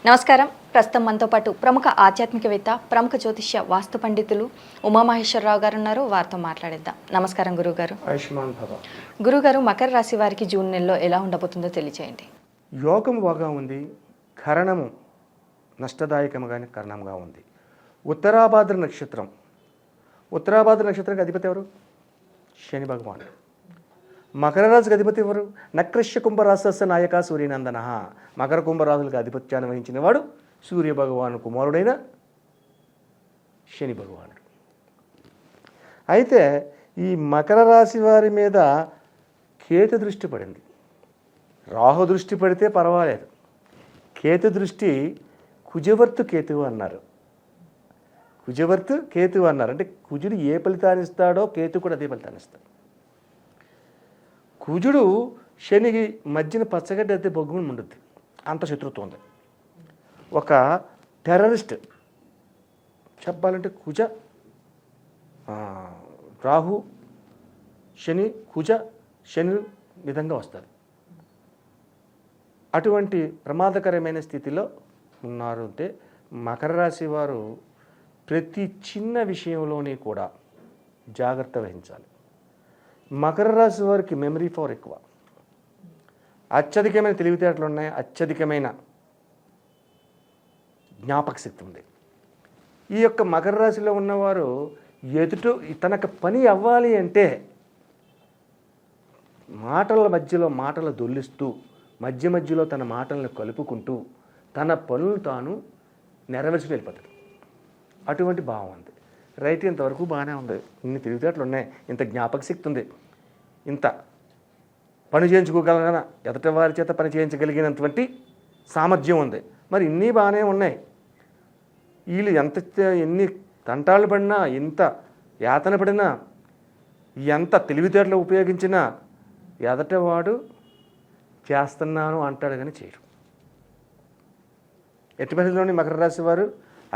నమస్కారం. ప్రస్తుతం మనతో పాటు ప్రముఖ ఆధ్యాత్మికవేత్త, ప్రముఖ జ్యోతిష్య వాస్తు పండితులు ఉమామహేశ్వరరావు గారు ఉన్నారు. వారితో మాట్లాడిద్దాం. నమస్కారం గురుగారు. ఆయుష్మాన్ భవ. గురుగారు, మకర రాశి వారికి జూన్ నెలలో ఎలా ఉండబోతుందో తెలియజేయండి. యోగం బాగా ఉంది, కరణము నష్టదాయకంగానే కరణంగా ఉంది. ఉత్తరాభాద్ర నక్షత్రం, ఉత్తరాభాద్ర నక్షత్రానికి అధిపతి ఎవరు? శని భగవానుడు. మకర రాశికి అధిపతి ఎవరు? నక్రష్య కుంభరాశస్య నాయక సూర్యనందన. మకర కుంభరాశులకు ఆధిపత్యాన్ని వహించిన వాడు సూర్య భగవాను కుమారుడైన శని భగవానుడు. అయితే ఈ మకర రాశి వారి మీద కేతు దృష్టి పడింది. రాహు దృష్టి పడితే పర్వాలేదు, కేతు దృష్టి కుజవర్తు కేతువు అన్నారు. కుజవర్తు కేతువు అన్నారు అంటే కుజుడు ఏ ఫలితాన్ని ఇస్తాడో కేతు కూడా అదే ఫలితాన్ని ఇస్తాడు. కుజుడు శనికి మధ్యన పచ్చగడ్డ అయితే బొగ్గుని ఉండుద్ది, అంత శత్రుత్వం ఉంది. ఒక టెర్రరిస్ట్ చెప్పాలంటే కుజ రాహు శని కుజ శని విధంగా వస్తారు. అటువంటి ప్రమాదకరమైన స్థితిలో ఉన్నారు. అంటే మకర రాశి వారు ప్రతి చిన్న విషయంలోనే కూడా జాగ్రత్త వహించాలి. మకర రాశి వారికి మెమరీ పవర్ ఎక్కువ, అత్యధికమైన తెలివితేటలు ఉన్నాయి, అత్యధికమైన జ్ఞాపక శక్తి ఉంది. ఈ యొక్క మకర రాశిలో ఉన్నవారు తనకు పని అవ్వాలి అంటే మాటల మధ్యలో మాటలు దొల్లిస్తూ మధ్య మధ్యలో తన మాటలను కలుపుకుంటూ తన పనులు తాను నెరవేర్చి వెళ్ళిపోతాడు. అటువంటి భావం ఉంది. రైట్, ఇంతవరకు బాగానే ఉంది, ఇన్ని తెలివితేటలు ఉన్నాయి, ఇంత జ్ఞాపక శక్తి ఉంది, ఇంత పని చేయించుకోగలగన ఎదటి వారి చేత పని చేయించగలిగినటువంటి సామర్థ్యం ఉంది, మరి ఇన్ని బాగానే ఉన్నాయి. వీళ్ళు ఎన్ని తంటాలు పడినా, ఎంత యాతన పడినా, ఎంత తెలివితేటలు ఉపయోగించినా ఎదటివాడు చేస్తున్నాను అంటాడు కానీ చేయడు. ఎట్టి పరిస్థితుల్లోని మకర రాశి వారు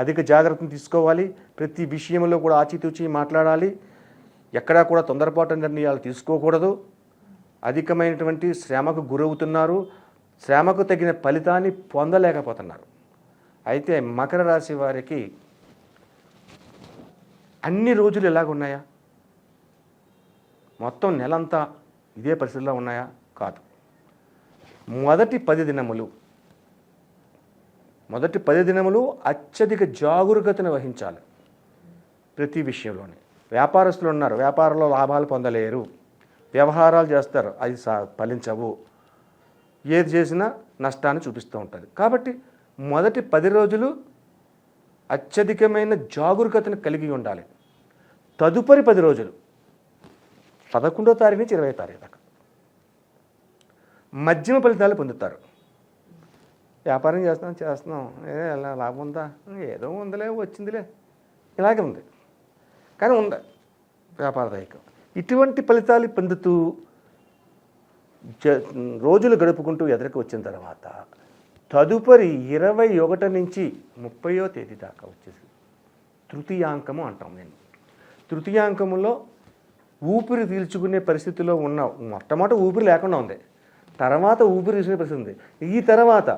అధిక జాగ్రత్తను తీసుకోవాలి. ప్రతి విషయంలో కూడా ఆచితూచి మాట్లాడాలి. ఎక్కడా కూడా తొందరపాటు నిర్ణయాలు తీసుకోకూడదు. అధికమైనటువంటి శ్రమకు గురవుతున్నారు, శ్రమకు తగిన ఫలితాన్ని పొందలేకపోతున్నారు. అయితే మకర రాశి వారికి అన్ని రోజులు ఎలాగున్నాయా? మొత్తం నెలంతా ఇదే పరిస్థితిలో ఉన్నాయా? కాదు. మొదటి 10 దినములు అత్యధిక జాగరూకతను వహించాలి ప్రతి విషయంలోనే. వ్యాపారస్తులు ఉన్నారు, వ్యాపారంలో లాభాలు పొందలేరు, వ్యవహారాలు చేస్తారు, అది ఫలించవు, ఏది చేసినా నష్టాన్ని చూపిస్తూ ఉంటుంది. కాబట్టి మొదటి 10 రోజులు అత్యధికమైన జాగరూకతను కలిగి ఉండాలి. తదుపరి 10 రోజులు 11వ తారీఖు నుంచి 20వ తారీఖు దాకా మధ్యమ ఫలితాలు పొందుతారు. వ్యాపారం చేస్తున్నాం, ఎలా లాభం ఉందా? ఏదో ఉందిలే, వచ్చిందిలే, ఇలాగే ఉంది, కానీ ఉంది వ్యాపారదాయకం. ఇటువంటి ఫలితాలు పొందుతూ రోజులు గడుపుకుంటూ ఎదురుకు వచ్చిన తర్వాత తదుపరి 21 నుంచి 30వ తేదీ దాకా వచ్చేసి తృతీయాంకము అంటాం. నేను తృతీయాంకములో ఊపిరి పీల్చుకునే పరిస్థితిలో ఉన్న, మొట్టమొదటి ఊపిరి లేకుండా ఉంది, తర్వాత ఊపిరి తీసుకునే పరిస్థితి ఉంది, ఈ తర్వాత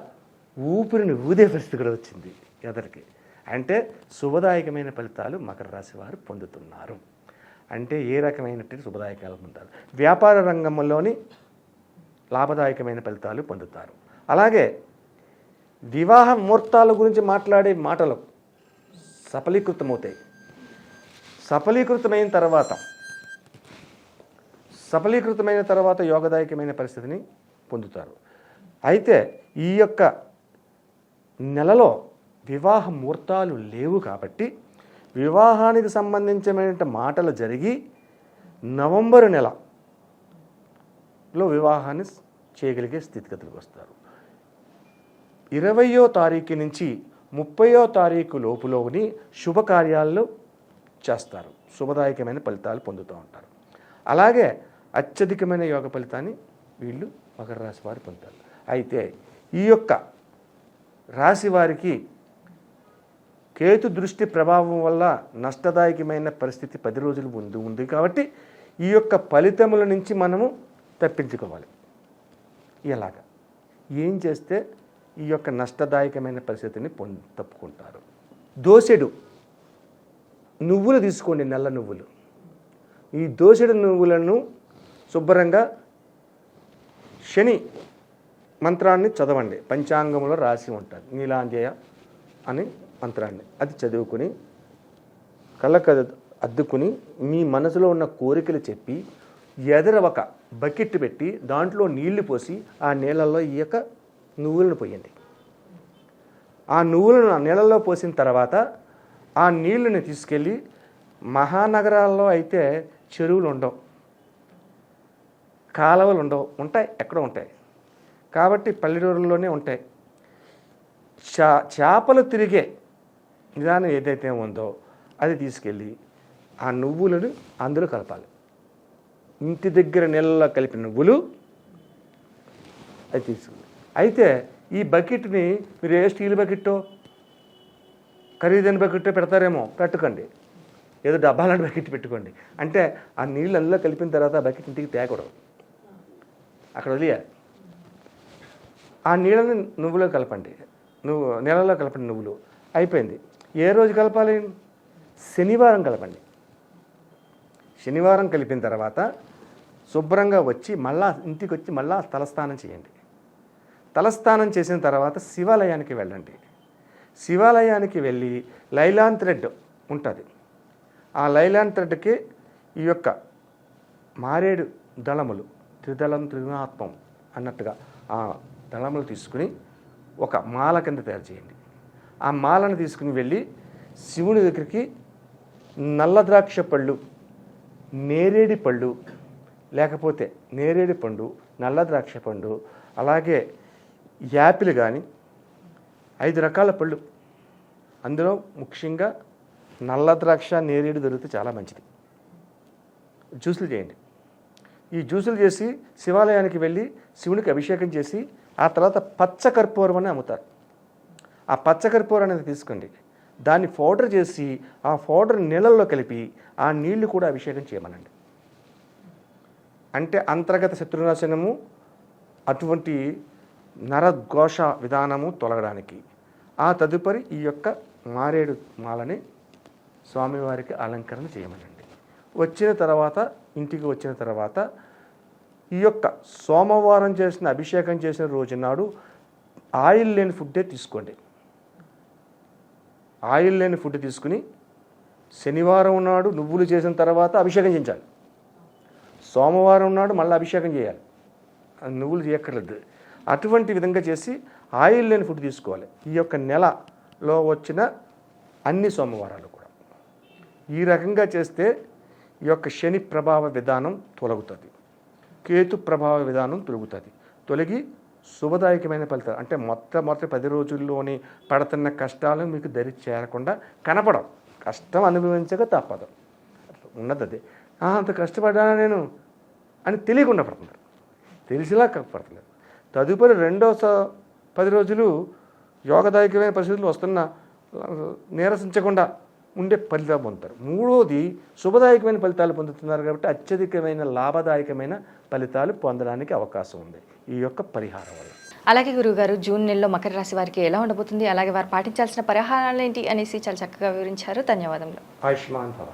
ఊపిరిని ఊదే పరిస్థితి కూడా వచ్చింది ఎదరికి. అంటే శుభదాయకమైన ఫలితాలు మకర రాశి వారు పొందుతున్నారు. అంటే ఏ రకమైనటువంటి శుభదాయకాలు పొందుతారు? వ్యాపార రంగంలోని లాభదాయకమైన ఫలితాలు పొందుతారు. అలాగే వివాహ ముహూర్తాల గురించి మాట్లాడే మాటలు సఫలీకృతమవుతాయి. సఫలీకృతమైన తర్వాత యోగదాయకమైన పరిస్థితిని పొందుతారు. అయితే ఈ యొక్క నెలలో వివాహ ముహూర్తాలు లేవు కాబట్టి వివాహానికి సంబంధించిన మాటలు జరిగి నవంబరు నెలలో వివాహాన్ని చేయగలిగే స్థితిగతులకు వస్తారు. 20వ తారీఖు నుంచి 30వ తారీఖు లోపులోని శుభకార్యాల్లో చేస్తారు, శుభదాయకమైన ఫలితాలు పొందుతూ ఉంటారు. అలాగే అత్యధికమైన యోగ ఫలితాన్ని వీళ్ళు మకర రాశి వారు పొందుతారు. అయితే ఈ యొక్క రాశి వారికి కేతు దృష్టి ప్రభావం వల్ల నష్టదాయకమైన పరిస్థితి 10 రోజులు ముందు ఉంది. కాబట్టి ఈ యొక్క ఫలితముల నుంచి మనము తప్పించుకోవాలి. ఎలాగా? ఏం చేస్తే ఈ యొక్క నష్టదాయకమైన పరిస్థితిని తప్పుకుంటారు. దోసెడు నువ్వులు తీసుకోండి, నల్ల నువ్వులు. ఈ దోసెడు నువ్వులను శుభ్రంగా శని మంత్రాన్ని చదవండి. పంచాంగంలో రాసి ఉంటుంది, నీలాంజయ అని మంత్రాన్ని. అది చదువుకుని కళ్ళకు అద్దుకుని మీ మనసులో ఉన్న కోరికలు చెప్పి ఎదర ఒక బకెట్ పెట్టి దాంట్లో నీళ్లు పోసి ఆ నీళ్ళల్లో ఈ యొక్క నువ్వులను పోయండి. ఆ నువ్వులను ఆ నీళ్ళల్లో పోసిన తర్వాత ఆ నీళ్ళని తీసుకెళ్ళి, మహానగరాల్లో అయితే చెరువులు ఉండవు, కాలువలు ఉండవు, ఉంటాయి ఎక్కడో ఉంటాయి కాబట్టి పల్లెటూరుల్లోనే ఉంటాయి. చేపలు తిరిగే విధానం ఏదైతే ఉందో అది తీసుకెళ్ళి ఆ నువ్వులను అందులో కలపాలి. ఇంటి దగ్గర నీళ్ళలో కలిపిన నువ్వులు అది తీసుకుంది. అయితే ఈ బకెట్ని మీరు ఏ స్టీల్ బకెట్టో ఖరీదైన బకెట్టో పెడతారేమో, పెట్టకండి. ఏదో డబ్బాలాంటి బకెట్ పెట్టుకోండి. అంటే ఆ నీళ్ళు అందులో కలిపిన తర్వాత ఆ బకెట్ ఇంటికి తేకూడదు, అక్కడ వదిలేయాలి. ఆ నీళ్ళని నువ్వులో కలపండి, నీళ్ళలో కలపండి. నువ్వులు అయిపోయింది. ఏ రోజు కలపాలి? శనివారం కలపండి. శనివారం కలిపిన తర్వాత శుభ్రంగా వచ్చి మళ్ళా ఇంటికి వచ్చి మళ్ళా తలస్నానం చేయండి. తలస్నానం చేసిన తర్వాత శివాలయానికి వెళ్ళండి. శివాలయానికి వెళ్ళి లైలాన్ థ్రెడ్ ఉంటుంది. ఆ లైలాన్ థ్రెడ్కి ఈ యొక్క మారేడు దళములు, త్రిదళం త్రిగుణాత్మం అన్నట్టుగా ఆ దళములు తీసుకుని ఒక మాల కింద తయారు చేయండి. ఆ మాలను తీసుకుని వెళ్ళి శివుని దగ్గరికి నల్ల ద్రాక్ష పళ్ళు, నేరేడి పళ్ళు, లేకపోతే నేరేడి పండు, నల్ల ద్రాక్ష పండు, అలాగే యాపిల్ కానీ 5 రకాల పళ్ళు, అందులో ముఖ్యంగా నల్ల ద్రాక్ష నేరేడు దొరికితే చాలా మంచిది. జ్యూసులు చేయండి. ఈ జ్యూసులు చేసి శివాలయానికి వెళ్ళి శివునికి అభిషేకం చేసి ఆ తర్వాత పచ్చకర్పూరం అని అమ్ముతారు. ఆ పచ్చకర్పూరం అనేది తీసుకోండి, దాన్ని పౌడర్ చేసి ఆ పౌడర్ నీళ్ళల్లో కలిపి ఆ నీళ్లు కూడా అభిషేకం చేయమనండి. అంటే అంతర్గత శత్రునాశనము, అటువంటి నరఘోష విధానము తొలగడానికి. ఆ తదుపరి ఈ యొక్క మారేడు మాలని స్వామివారికి అలంకరణ చేయమనండి. వచ్చిన తర్వాత ఇంటికి వచ్చిన తర్వాత ఈ యొక్క సోమవారం చేసిన అభిషేకం చేసిన రోజు నాడు ఆయిల్ లేని ఫుడ్డే తీసుకోండి. ఆయిల్ లేని ఫుడ్ తీసుకుని శనివారం నాడు నువ్వులు చేసిన తర్వాత అభిషేకం చేయించాలి. సోమవారం నాడు మళ్ళీ అభిషేకం చేయాలి, నువ్వులు చేయక్కర్లేదు. అటువంటి విధంగా చేసి ఆయిల్ లేని ఫుడ్ తీసుకోవాలి. ఈ యొక్క నెలలో వచ్చిన అన్ని సోమవారాలు కూడా ఈ రకంగా చేస్తే ఈ యొక్క శని ప్రభావ విధానం తొలగుతుంది, కేతు ప్రభావ విధానం తొలగి శుభదాయకమైన ఫలితాలు. అంటే మొట్టమొదటి 10 రోజుల్లోని పడుతున్న కష్టాలు మీకు దరి చేరకుండా కనపడం, కష్టం అనుభవించక తప్పదు. ఉన్నది అదే, అంత కష్టపడ్డానా నేను అని తెలియకుండా పడుతున్నారు, తెలిసిలా పడుతున్నారు. తదుపరి రెండో 10 రోజులు యోగదాయకమైన పరిస్థితులు వస్తున్న నీరసించకుండా ఉండే ఫలితాలు పొందుతారు. మూడోది శుభదాయకమైన ఫలితాలు పొందుతున్నారు కాబట్టి అత్యధికమైన లాభదాయకమైన ఫలితాలు పొందడానికి అవకాశం ఉంది ఈ యొక్క పరిహారం వల్ల. అలాగే గురువుగారు, జూన్ నెలలో మకర రాశి వారికి ఎలా ఉండబోతుంది, అలాగే వారు పాటించాల్సిన పరిహారాలు ఏంటి అనేసి చాలా చక్కగా వివరించారు. ధన్యవాదములు. ఆయుష్మాన్ భవ.